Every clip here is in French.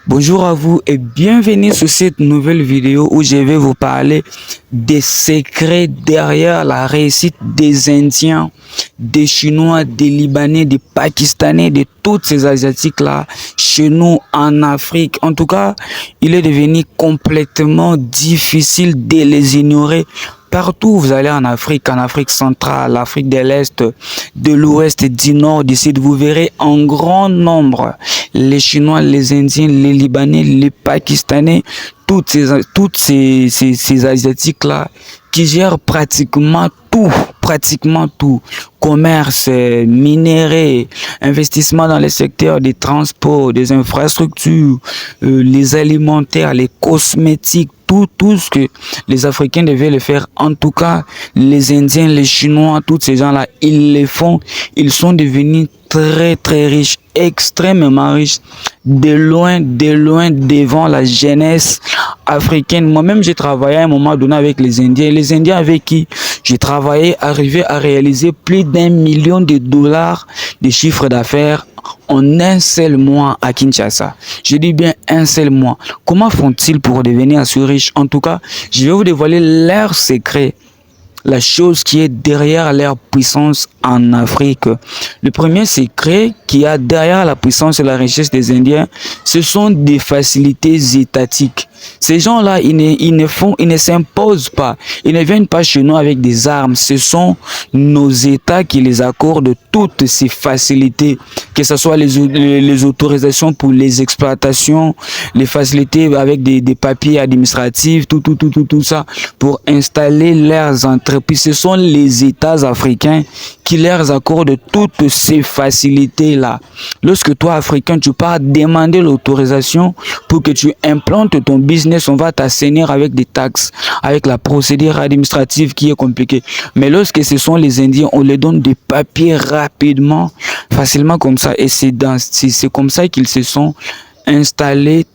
Bonjour à vous et bienvenue sur cette nouvelle vidéo où je vais vous parler des secrets derrière la réussite des Indiens, des Chinois, des Libanais, des Pakistanais, de tous ces Asiatiques-là chez nous en Afrique. En tout cas, il est devenu complètement difficile de les ignorer. Partout où vous allez en Afrique centrale, l'Afrique de l'Est, de l'Ouest, du Nord, du Sud, vous verrez en grand nombre les Chinois, les Indiens, les Libanais, les Pakistanais, toutes ces Asiatiques-là qui gèrent pratiquement tout, commerce, minerais, investissement dans les secteurs des transports, des infrastructures, les alimentaires, les cosmétiques, tout ce que les Africains devaient le faire. En tout cas, les Indiens, les Chinois, tous ces gens-là, ils le font. Ils sont devenus très riches, extrêmement riches, de loin devant la jeunesse africaine. Moi-même, j'ai travaillé à un moment donné avec les Indiens. Les Indiens avec qui j'ai travaillé arrivaient à réaliser plus d'1 million de dollars de chiffre d'affaires en un seul mois à Kinshasa. Je dis bien un seul mois. Comment font-ils pour devenir assez riches? En tout cas, je vais vous dévoiler leur secret, la chose qui est derrière leur puissance en Afrique. Le premier secret qu'il y a derrière la puissance et la richesse des Indiens, ce sont des facilités étatiques. Ces gens-là, ils ne s'imposent pas. Ils ne viennent pas chez nous avec des armes. Ce sont nos États qui les accordent toutes ces facilités, que ce soit les autorisations pour les exploitations, les facilités avec des papiers administratifs, tout ça, pour installer leurs entreprises. Ce sont les États africains qui leur accordent toutes ces facilités-là. Lorsque toi, Africain, tu pars demander l'autorisation pour que tu implantes ton business, on va t'assainir avec des taxes, avec la procédure administrative qui est compliquée. Mais lorsque ce sont les Indiens, on les donne des papiers rapidement, facilement comme ça. Et c'est comme ça qu'ils se sont installés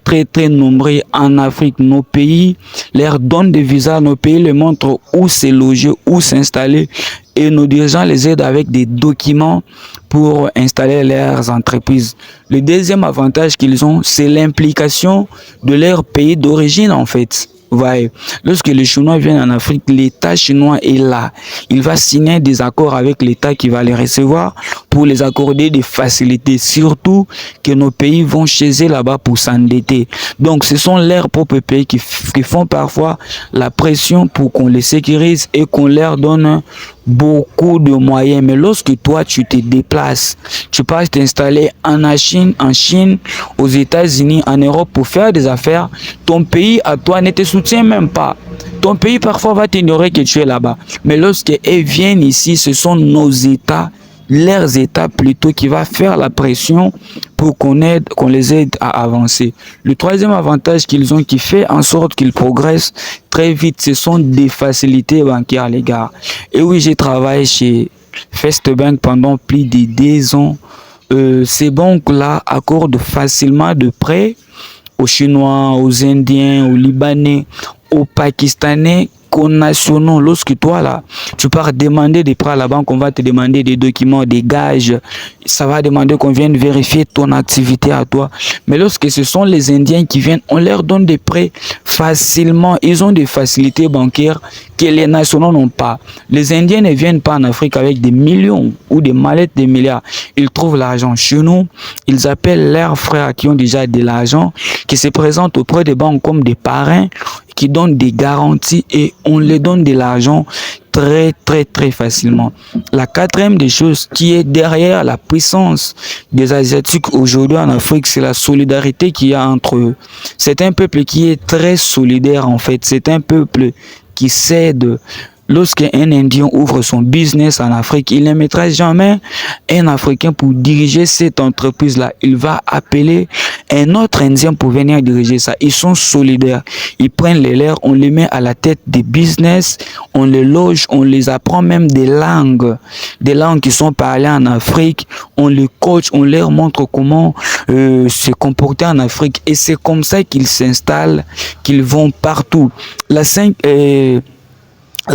très nombreux en Afrique. Nos pays leur donnent des visas, nos pays leur montrent où se loger, où s'installer, et nos dirigeants les aident avec des documents pour installer leurs entreprises. Le deuxième avantage qu'ils ont, c'est l'implication de leur pays d'origine en fait. Ouais. Lorsque les Chinois viennent en Afrique, l'État chinois est là. Il va signer des accords avec l'État qui va les recevoir pour les accorder des facilités. Surtout que nos pays vont chez eux là-bas pour s'endetter. Donc ce sont leurs propres pays qui font parfois la pression pour qu'on les sécurise et qu'on leur donne beaucoup de moyens. Mais lorsque toi tu te déplaces, tu passes t'installer en Chine, aux États-Unis, en Europe pour faire des affaires, ton pays à toi ne te soutient même pas. Ton pays parfois va t'ignorer que tu es là-bas. Mais lorsqu'ils viennent ici, ce sont nos États, leurs États plutôt, qui va faire la pression pour qu'on les aide à avancer. Le troisième avantage qu'ils ont, qui fait en sorte qu'ils progressent très vite, ce sont des facilités bancaires, les gars. Et oui, j'ai travaillé chez First Bank pendant plus de 2 ans. Ces banques-là accordent facilement de prêts aux Chinois, aux Indiens, aux Libanais, aux Pakistanais, nationaux. Lorsque toi là, tu pars demander des prêts à la banque, on va te demander des documents, des gages. Ça va demander qu'on vienne vérifier ton activité à toi. Mais lorsque ce sont les Indiens qui viennent, on leur donne des prêts facilement. Ils ont des facilités bancaires que les nationaux n'ont pas. Les Indiens ne viennent pas en Afrique avec des millions ou des mallettes de milliards. Ils trouvent l'argent chez nous. Ils appellent leurs frères qui ont déjà de l'argent, qui se présentent auprès des banques comme des parrains, qui donnent des garanties et on les donne de l'argent très facilement. La quatrième des choses qui est derrière la puissance des Asiatiques aujourd'hui en Afrique, c'est la solidarité qu'il y a entre eux. C'est un peuple qui est très solidaire en fait. C'est un peuple qui s'aide. Lorsqu'un Indien ouvre son business en Afrique, il ne mettra jamais un Africain pour diriger cette entreprise-là. Il va appeler un autre Indien pour venir diriger ça. Ils sont solidaires. Ils prennent les leurs, on les met à la tête des business, on les loge, on les apprend même des langues qui sont parlées en Afrique. On les coach, on leur montre comment se comporter en Afrique. Et c'est comme ça qu'ils s'installent, qu'ils vont partout. La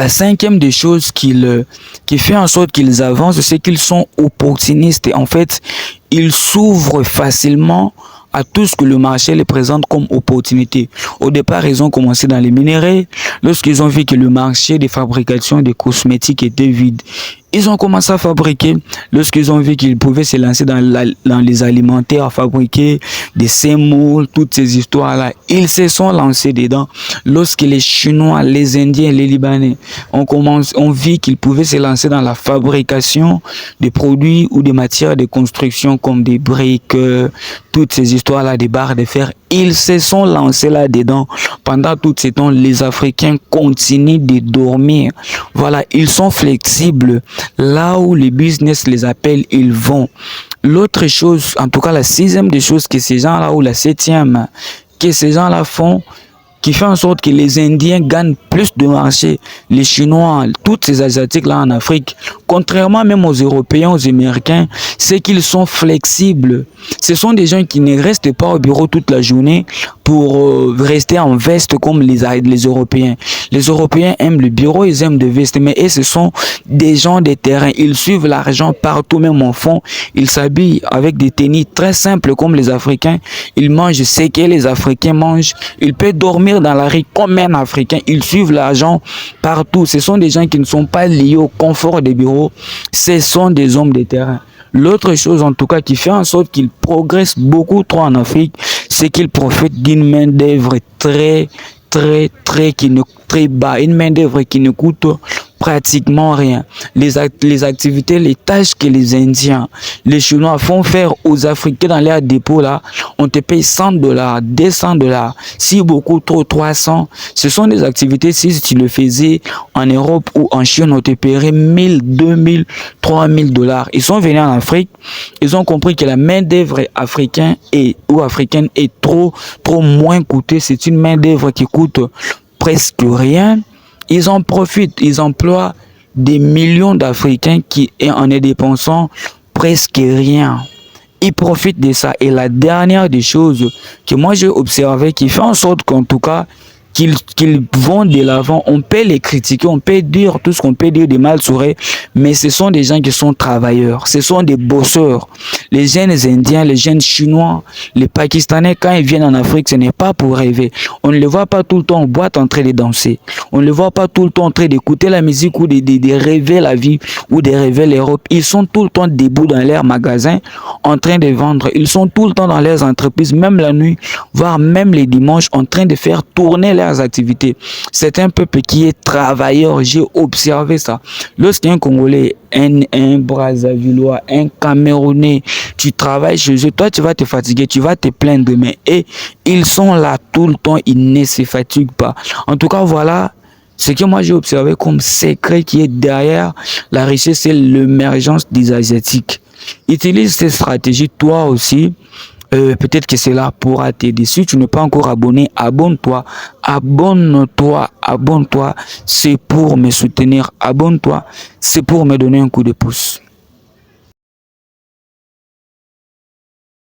cinquième des choses qui fait en sorte qu'ils avancent, c'est qu'ils sont opportunistes. Et en fait, ils s'ouvrent facilement à tout ce que le marché les présente comme opportunité. Au départ, ils ont commencé dans les minéraux. Lorsqu'ils ont vu que le marché des fabrications des cosmétiques était vide, ils ont commencé à fabriquer. Lorsqu'ils ont vu qu'ils pouvaient se lancer dans les alimentaires, fabriquer des sémoules, toutes ces histoires-là, ils se sont lancés dedans. Lorsque les Chinois, les Indiens, les Libanais ont vu qu'ils pouvaient se lancer dans la fabrication des produits ou des matières de construction comme des briques, toutes ces histoires-là, des barres de fer, ils se sont lancés là-dedans. Pendant tout ce temps, les Africains continuent de dormir. Voilà, ils sont flexibles. Là où les business les appellent, ils vont. L'autre chose, en tout cas la sixième des choses que ces gens-là, ou la septième, que ces gens-là font, qui fait en sorte que les Indiens gagnent plus de marché, les Chinois, tous ces Asiatiques-là en Afrique, contrairement même aux Européens, aux Américains, c'est qu'ils sont flexibles. Ce sont des gens qui ne restent pas au bureau toute la journée pour rester en veste comme les Européens. Les Européens aiment le bureau, ils aiment de veste, mais eux, ce sont des gens de terrain. Ils suivent l'argent partout, même en fond. Ils s'habillent avec des tenues très simples comme les Africains. Ils mangent ce que les Africains mangent. Ils peuvent dormir dans la rue comme un Africain. Ils suivent l'argent partout. Ce sont des gens qui ne sont pas liés au confort des bureaux. Ce sont des hommes de terrain. L'autre chose, en tout cas, qui fait en sorte qu'ils progressent beaucoup trop en Afrique, c'est qu'ils profitent d'une main-d'œuvre très bas, une main-d'œuvre qui ne coûte pratiquement rien. Les activités, les tâches que les Indiens, les Chinois font faire aux Africains dans leurs dépôts là, on te paye $100, $200, si beaucoup trop 300. Ce sont des activités, si tu le faisais en Europe ou en Chine, on te paierait 1000, 2000, $3000. Ils sont venus en Afrique, ils ont compris que la main d'œuvre africaine est trop moins coûteuse. C'est une main d'œuvre qui coûte presque rien. Ils en profitent, ils emploient des millions d'Africains qui en dépensant presque rien. Ils profitent de ça. Et la dernière des choses que moi j'ai observé qui fait en sorte qu'en tout cas qu'ils vont de l'avant, on peut les critiquer, on peut dire tout ce qu'on peut dire de mal sur eux, mais ce sont des gens qui sont travailleurs, ce sont des bosseurs. Les jeunes Indiens, les jeunes Chinois, les Pakistanais, quand ils viennent en Afrique, ce n'est pas pour rêver. On ne les voit pas tout le temps en boîte en train de danser. On ne les voit pas tout le temps en train d'écouter la musique ou de rêver la vie ou de rêver l'Europe. Ils sont tout le temps debout dans leurs magasins en train de vendre. Ils sont tout le temps dans leurs entreprises, même la nuit, voire même les dimanches, en train de faire tourner leurs activités. C'est un peuple qui est travailleur. J'ai observé ça. Lorsqu'un Congolais, un Brazzavillois, un Camerounais, tu travailles chez eux, toi tu vas te fatiguer, tu vas te plaindre, mais ils sont là tout le temps, ils ne se fatiguent pas. En tout cas, voilà ce que moi j'ai observé comme secret qui est derrière la richesse, c'est l'émergence des Asiatiques. Utilise ces stratégies, toi aussi. Peut-être que cela pourra t'aider. Si tu n'es pas encore abonné, abonne-toi. Abonne-toi. C'est pour me soutenir. Abonne-toi. C'est pour me donner un coup de pouce.